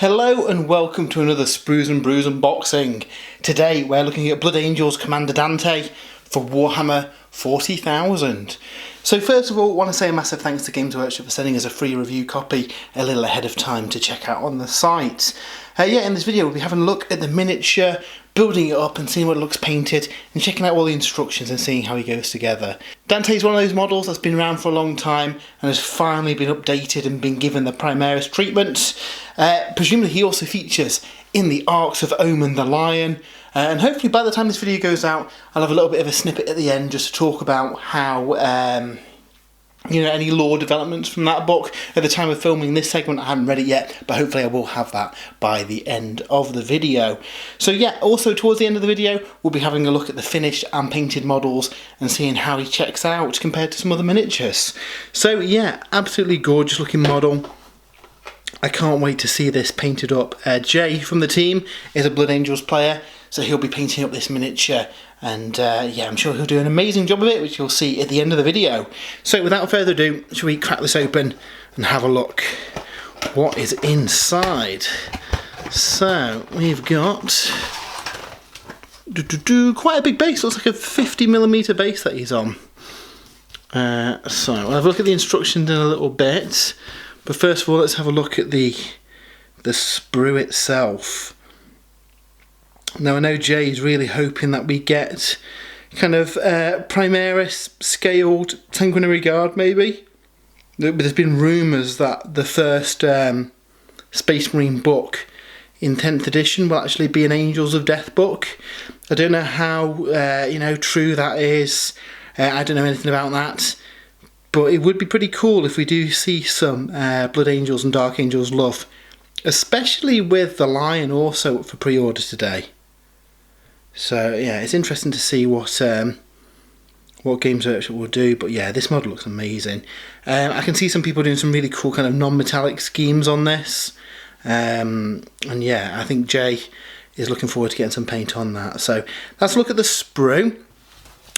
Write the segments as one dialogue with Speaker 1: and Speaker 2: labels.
Speaker 1: Hello and welcome to another Sprues and Brews unboxing. Today we're looking at Blood Angels Commander Dante for Warhammer 40,000. So first of all, I want to say a massive thanks to Games Workshop for sending us a free review copy a little ahead of time to check out on the site. In this video we'll be having a look at the miniature, building it up and seeing what it looks painted and checking out all the instructions and seeing how he goes together. Dante is one of those models that's been around for a long time and has finally been updated and been given the Primaris treatment. Presumably he also features in the Arcs of Omen the Lion, and hopefully by the time this video goes out I'll have a little bit of a snippet at the end just to talk about how any lore developments from that book. At the time of filming this segment I haven't read it yet, but hopefully I will have that by the end of the video. So yeah, also towards the end of the video we'll be having a look at the finished and painted models and seeing how he checks out compared to some other miniatures. So yeah, absolutely gorgeous looking model. I can't wait to see this painted up. Jay from the team is a Blood Angels player, so he'll be painting up this miniature, and I'm sure he'll do an amazing job of it, which you'll see at the end of the video. So without further ado, shall we crack this open and have a look what is inside. So we've got quite a big base. Looks like a 50mm base that he's on. So we'll have a look at the instructions in a little bit, but first of all let's have a look at the sprue itself. Now I know Jay is really hoping that we get kind of Primaris scaled Sanguinary Guard maybe. But there's been rumours that the first Space Marine book in 10th edition will actually be an Angels of Death book. I don't know how true that is. I don't know anything about that. But it would be pretty cool if we do see some Blood Angels and Dark Angels love. Especially with the Lion also up for pre-order today. So yeah, it's interesting to see what Games Workshop will do. But yeah, this model looks amazing. I can see some people doing some really cool kind of non-metallic schemes on this. And yeah, I think Jay is looking forward to getting some paint on that. So let's look at the sprue.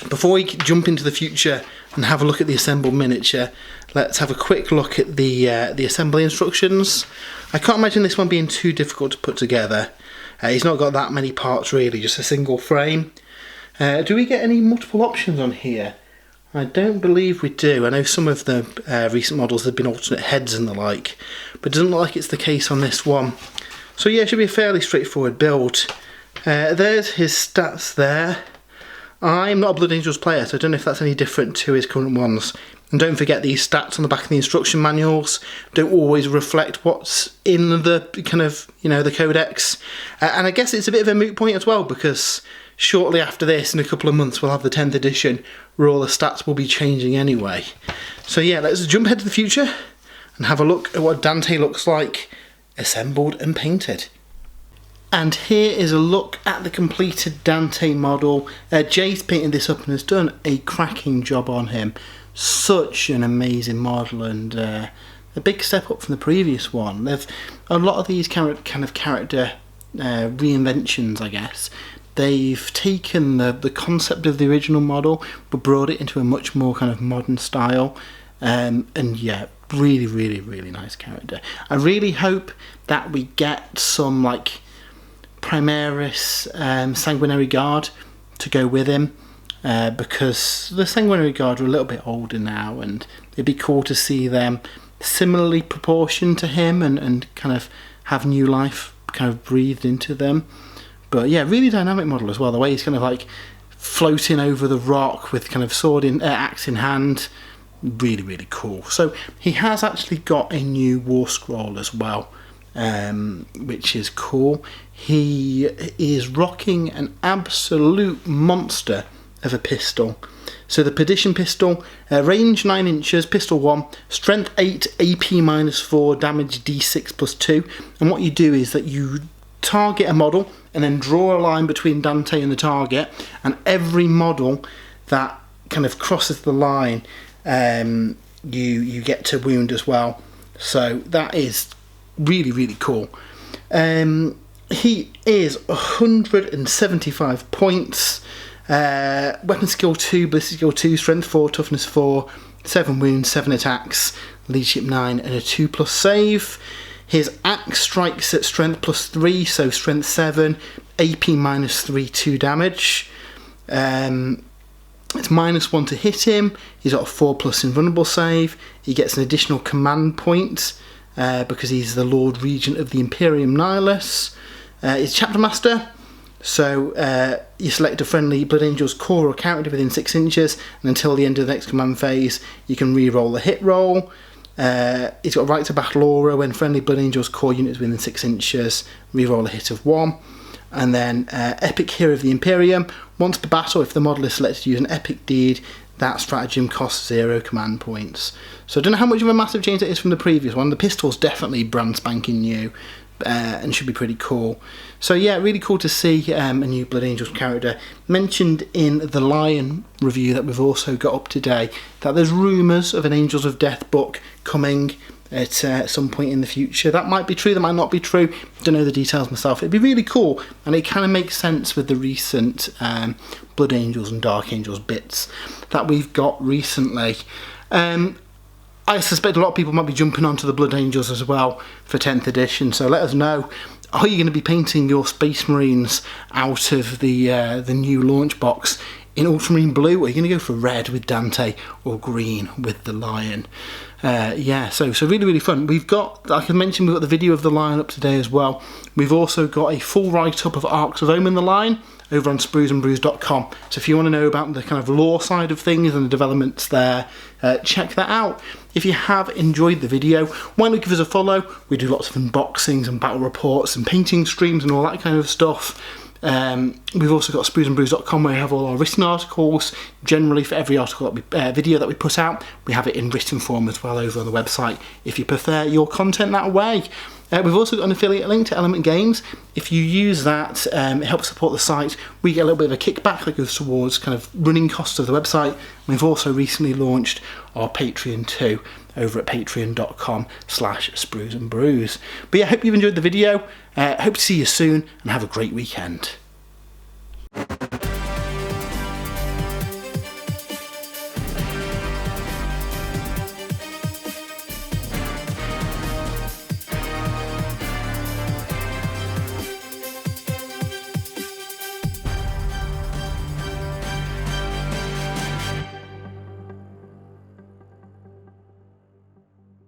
Speaker 1: Before we jump into the future and have a look at the assembled miniature, let's have a quick look at the assembly instructions. I can't imagine this one being too difficult to put together. He's not got that many parts really, just a single frame. Do we get any multiple options on here? I don't believe we do. I know some of the recent models have been alternate heads and the like, but it doesn't look like it's the case on this one. So yeah, it should be a fairly straightforward build. There's his stats there. I'm not a Blood Angels player, so I don't know if that's any different to his current ones. And don't forget, these stats on the back of the instruction manuals don't always reflect what's in the kind of, the codex. And I guess it's a bit of a moot point as well, because shortly after this, in a couple of months, we'll have the 10th edition where all the stats will be changing anyway. So yeah, let's jump ahead to the future and have a look at what Dante looks like assembled and painted. And here is a look at the completed Dante model. Jay's painted this up and has done a cracking job on him. Such an amazing model, and a big step up from the previous one. They've a lot of these kind of character reinventions, I guess. They've taken the concept of the original model but brought it into a much more kind of modern style. And yeah, really, really, really nice character. I really hope that we get some like Primaris Sanguinary Guard to go with him, because the Sanguinary Guard are a little bit older now, and it'd be cool to see them similarly proportioned to him and kind of have new life kind of breathed into them. But yeah, really dynamic model as well. The way he's kind of like floating over the rock with kind of axe in hand, really, really cool. So he has actually got a new war scroll as well, which is cool. He is rocking an absolute monster of a pistol. So the Perdition pistol, range 9 inches, pistol 1, strength 8, AP -4, damage D6 +2. And what you do is that you target a model and then draw a line between Dante and the target, and every model that kind of crosses the line, you get to wound as well. So that is really, really cool. He is 175 points. Weapon skill 2, ballistic skill 2, strength 4, toughness 4, 7 wounds, 7 attacks, leadership 9 and a 2+ save. His axe strikes at strength +3, so strength 7, AP -3, 2 damage. It's -1 to hit him. He's got a 4+ invulnerable save. He gets an additional command point because he's the Lord Regent of the Imperium Nihilus. He's Chapter Master, so you select a friendly Blood Angels core or character within 6 inches, and until the end of the next command phase, you can re-roll the hit roll. He's got right to battle aura when friendly Blood Angels core units within 6 inches, re-roll a hit of 1. And then Epic Hero of the Imperium. Once per battle, if the model is selected to use an epic deed, that stratagem costs 0 command points. So I don't know how much of a massive change that is from the previous one. The pistol's definitely brand spanking new and should be pretty cool. So yeah, really cool to see a new Blood Angels character. Mentioned in the Lion review that we've also got up today that there's rumours of an Angels of Death book coming at some point in the future. That might be true, that might not be true. Don't know the details myself. It'd be really cool, and it kind of makes sense with the recent Blood Angels and Dark Angels bits that we've got recently. I suspect a lot of people might be jumping onto the Blood Angels as well for 10th edition, so let us know. Are you going to be painting your Space Marines out of the new launch box in ultramarine blue, or are you going to go for red with Dante or green with the Lion? Yeah, so really fun. We've got, like I mentioned, we've got the video of the Lion up today as well. We've also got a full write-up of Arcs of Omen the Lion over on spruesandbrews.com. So if you want to know about the kind of lore side of things and the developments there, check that out. If you have enjoyed the video, why not give us a follow? We do lots of unboxings and battle reports and painting streams and all that kind of stuff. We've also got spruesandbrews.com where we have all our written articles. Generally, for every article that we, video that we put out, we have it in written form as well over on the website if you prefer your content that way. We've also got an affiliate link to Element Games. If you use that, it helps support the site. We get a little bit of a kickback that goes towards kind of running costs of the website. We've also recently launched our Patreon too over at patreon.com/spruesandbrews. But yeah, I hope you've enjoyed the video. Hope to see you soon and have a great weekend.